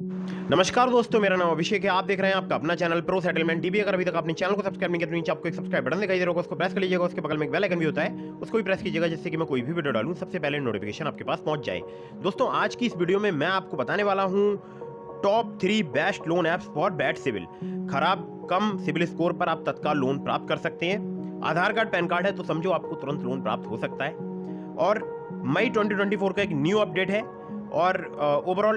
नमस्कार दोस्तों, मेरा नाम अभिषेक है। आप देख रहे हैं आपका अपना चैनल प्रो सेटलमेंट टीवी। अगर अभी तक आपने चैनल को सब्सक्राइब नहीं किया तो नीचे आपको एक सब्सक्राइब बटन दिखाई दे रहा होगा, उसको प्रेस कर लीजिएगा। उसके बगल में एक बेल आइकन भी होता है, उसको भी प्रेस कीजिएगा, जिससे कि मैं कोई भी वीडियो डालूं सबसे पहले नोटिफिकेशन आपके पास पहुंच जाए। दोस्तों, आज की इस वीडियो में मैं आपको बताने वाला हूं top 3 best loan apps for bad CIBIL. खराब कम सिविल स्कोर पर आप तत्काल लोन प्राप्त कर सकते हैं। आधार कार्ड पैन कार्ड है तो समझो आपको तुरंत लोन प्राप्त हो सकता है। और मई 2024 का एक न्यू अपडेट है। और ओवरऑल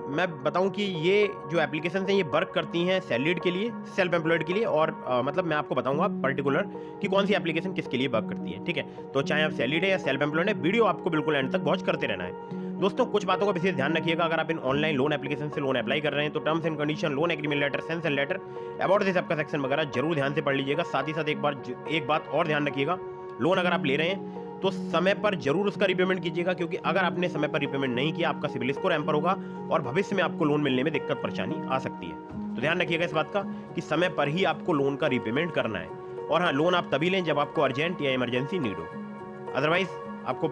मैं बताऊं कि ये जो एप्लीकेशन हैं ये वर्क करती हैं सैलरीड के लिए, सेल्फ एम्प्लॉयड के लिए। और मतलब मैं आपको बताऊंगा पर्टिकुलर कि कौन सी एप्लीकेशन किसके लिए वर्क करती है। ठीक है, तो चाहे आप सैलरीड है या सेल्फ एम्प्लॉयड है, वीडियो आपको बिल्कुल एंड तक वॉच करते रहना है। दोस्तों, कुछ बातों का विशेष ध्यान रखिएगा। अगर आप इन ऑनलाइन लोन एप्लीकेशन से लोन अप्लाई कर रहे हैं तो terms and condition, loan agreement letter, sanction letter, about this आपका सेक्शन वगैरह जरूर ध्यान से पढ़ लीजिएगा। साथ ही साथ एक बात और ध्यान रखिएगा, लोन अगर आप ले रहे हैं तो समय पर जरूर उसका रिपेमेंट कीजिएगा, क्योंकि अगर आपने समय पर रिपेमेंट नहीं किया आपका सिविल स्कोर हैम्पर होगा और भविष्य में आपको लोन मिलने में दिक्कत परेशानी आ सकती है। तो ध्यान रखिएगा इस बात का कि समय पर ही आपको लोन का रिपेमेंट करना है। और हाँ, लोन आप तभी लें जब आपको अर्जेंट या इमरजेंसी नीड हो। अदरवाइज आपको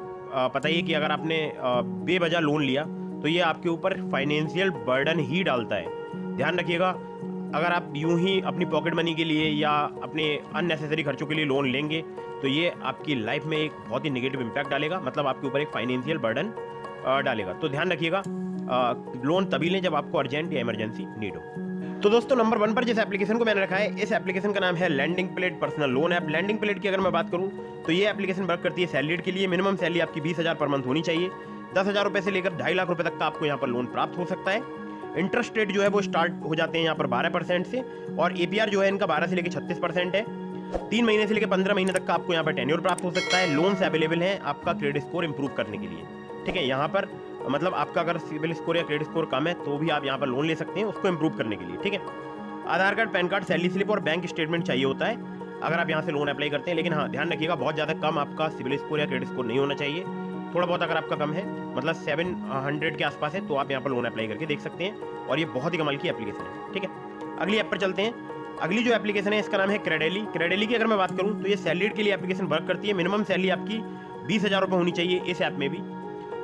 पता ही है कि अगर आपने बेवजह लोन लिया तो ये आपके ऊपर फाइनेंशियल बर्डन ही डालता है। ध्यान रखिएगा, अगर आप यूं ही अपनी पॉकेट मनी के लिए या अपने अननेसेसरी खर्चों के लिए लोन लेंगे तो ये आपकी लाइफ में एक बहुत ही नेगेटिव इंपैक्ट डालेगा, मतलब आपके ऊपर एक फाइनेंशियल बर्डन डालेगा। तो ध्यान रखिएगा, लोन तभी लें जब आपको अर्जेंट या इमरजेंसी नीड हो। तो दोस्तों, नंबर 1 पर जिस एप्लीकेशन को मैंने रखा है, इस एप्लीकेशन का नाम है lending plate personal loan app. Lending plate की अगर मैं बात करूं तो ये एप्लीकेशन वर्क करती है सैलरीड के लिए। मिनिमम सैलरी आपकी 20,000 पर मंथ होनी चाहिए। 10,000 रुपए से लेकर 2.5 लाख रुपए तक का आपको यहाँ पर लोन प्राप्त हो सकता है। इंटरेस्ट रेट जो है वो स्टार्ट हो जाते हैं यहाँ पर 12% से, और एपीआर जो है इनका 12 से लेकर 36% है। 3 महीने से लेकर 15 महीने तक का आपको यहाँ पर टेन्योर प्राप्त हो सकता है। लोन्स अवेलेबल हैं आपका क्रेडिट स्कोर इंप्रूव करने के लिए। ठीक है, यहाँ पर मतलब आपका अगर सिविल स्कोर या क्रेडिट स्कोर कम है तो भी आप यहाँ पर लोन ले सकते हैं उसको इंप्रूव करने के लिए। ठीक है, Aadhaar card, PAN card, salary slip और बैंक स्टेटमेंट चाहिए होता है अगर आप यहाँ से लोन अप्लाई करते हैं। लेकिन हाँ, ध्यान रखिएगा, बहुत ज़्यादा कम आपका सिविल स्कोर या क्रेडिट स्कोर नहीं होना चाहिए। थोड़ा बहुत अगर आपका कम है, मतलब 700 के आसपास है, तो आप यहाँ पर लोन अप्लाई करके देख सकते हैं। और ये बहुत ही कमाल की एप्लीकेशन है। ठीक है, अगली ऐप पर चलते हैं। अगली जो एप्लीकेशन है इसका नाम है क्रेडेली। क्रेडेली की अगर मैं बात करूँ तो ये सैलरीड के लिए एप्लीकेशन वर्क करती है। मिनिमम सैलरी आपकी 20,000 रुपये होनी चाहिए इस ऐप में भी,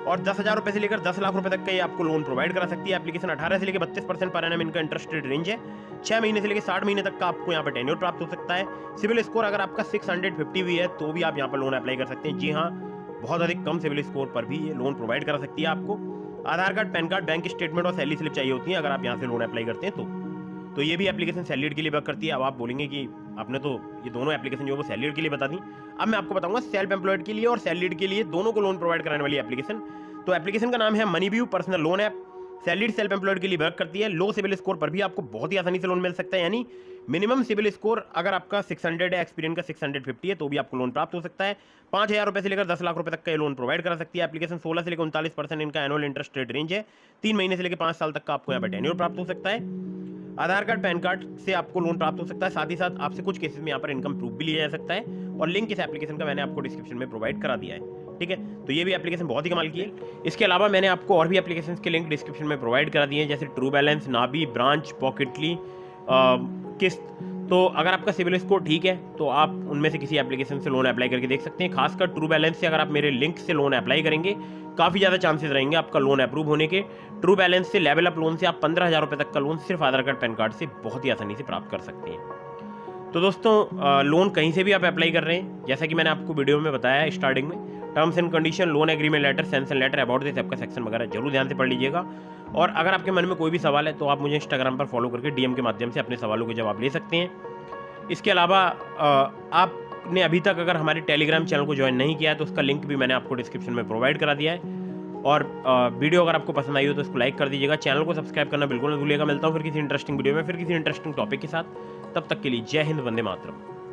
और 10,000 रुपये से लेकर 10 लाख रुपए तक का ये आपको लोन प्रोवाइड करा सकती है एप्लीकेशन। 18 से लेकर 32% पर एनम इनका इंटरेस्ट रेट रेंज है। 6 महीने से लेकर 60 महीने तक का आपको यहाँ पर टेन्योर प्राप्त हो सकता है। सिविल स्कोर अगर आपका 650 भी है तो भी आप यहाँ पर लोन अप्लाई कर सकते हैं। जी हाँ, बहुत अधिक कम सिविल स्कोर पर भी ये लोन प्रोवाइड करा सकती है आपको। Aadhaar card, PAN card, bank statement और सैलरी स्लिप चाहिए होती है अगर आप यहाँ से लोन अप्लाई करते हैं तो ये भी एप्लीकेशन सैलरीड के लिए वर्क करती है। अब आप बोलेंगे कि आपने तो ये दोनों एप्लीकेशन जो है वो सैलरीड के लिए बता दी, अब मैं आपको बताऊंगा सेल्फ एम्प्लॉयड के लिए और सैलरीड के लिए दोनों को लोन प्रोवाइड कराने वाली एप्लीकेशन। तो एप्लीकेशन का नाम है Moneyview personal loan app. Salaried self employed के लिए वर्क करती है। लो सिविल स्कोर पर भी आपको बहुत ही आसानी से लोन मिल सकता है। यानी मिनिमम सिविल स्कोर अगर आपका 600 है, एक्सपीरियंस का 650 है, तो भी आपको लोन प्राप्त हो सकता है। 5,000 रुपये से लेकर 10 लाख रुपए तक का ये लोन प्रोवाइड करा सकती है एप्लीकेशन। 16 से लेकर 39% इनका एनुअल इंटरेस्ट रेट रेंज है। 3 महीने से लेकर 5 साल तक का आपको यहाँ पर टेन्योर प्राप्त हो सकता है। आधार कार्ड, पैन कार्ड से आपको लोन प्राप्त हो सकता है। साथ ही साथ आपसे कुछ केसेस में यहाँ पर इनकम प्रूफ भी लिया जा सकता है। और लिंक इस एप्लीकेशन का मैंने आपको डिस्क्रिप्शन में प्रोवाइड करा दिया है। ठीक है, तो ये भी एप्लीकेशन बहुत ही कमाल की है। इसके अलावा मैंने आपको और भी एप्लीकेशंस के लिंक डिस्क्रिप्शन में प्रोवाइड करा दिए हैं, जैसे ट्रू बैलेंस, नाबी, ब्रांच, पॉकेटली, किस्त। तो अगर आपका सिविल स्कोर ठीक है तो आप उनमें से किसी एप्लीकेशन से लोन अप्लाई करके देख सकते हैं। खासकर ट्रू बैलेंस से अगर आप मेरे लिंक से लोन अप्लाई करेंगे काफ़ी ज़्यादा चांसेस रहेंगे आपका लोन अप्रूव होने के। ट्रू बैलेंस से, लेवल अप लोन से आप 15,000 रुपये तक का लोन सिर्फ आधार कार्ड, पैन कार्ड से बहुत ही आसानी से प्राप्त कर सकते हैं। तो दोस्तों, लोन कहीं से भी आप अप्लाई कर रहे हैं, जैसा कि मैंने आपको वीडियो में बताया स्टार्टिंग में, terms and condition, loan agreement letter, sanction letter, about this आपका सेक्शन वगैरह जरूर ध्यान से पढ़ लीजिएगा। और अगर आपके मन में कोई भी सवाल है तो आप मुझे इंस्टाग्राम पर फॉलो करके डीएम के माध्यम से अपने सवालों के जवाब ले सकते हैं। इसके अलावा आपने अभी तक अगर हमारे टेलीग्राम चैनल को ज्वाइन नहीं किया है तो उसका लिंक भी मैंने आपको डिस्क्रिप्शन में प्रोवाइड करा दिया है। और वीडियो अगर आपको पसंद आई हो तो इसको लाइक कर दीजिएगा, चैनल को सब्सक्राइब करना बिल्कुल न भूलिएगा। मिलता हूँ फिर किसी इंटरेस्टिंग वीडियो में, फिर किसी इंटरेस्टिंग टॉपिक के साथ। तब तक के लिए जय हिंद, वंदे मातरम।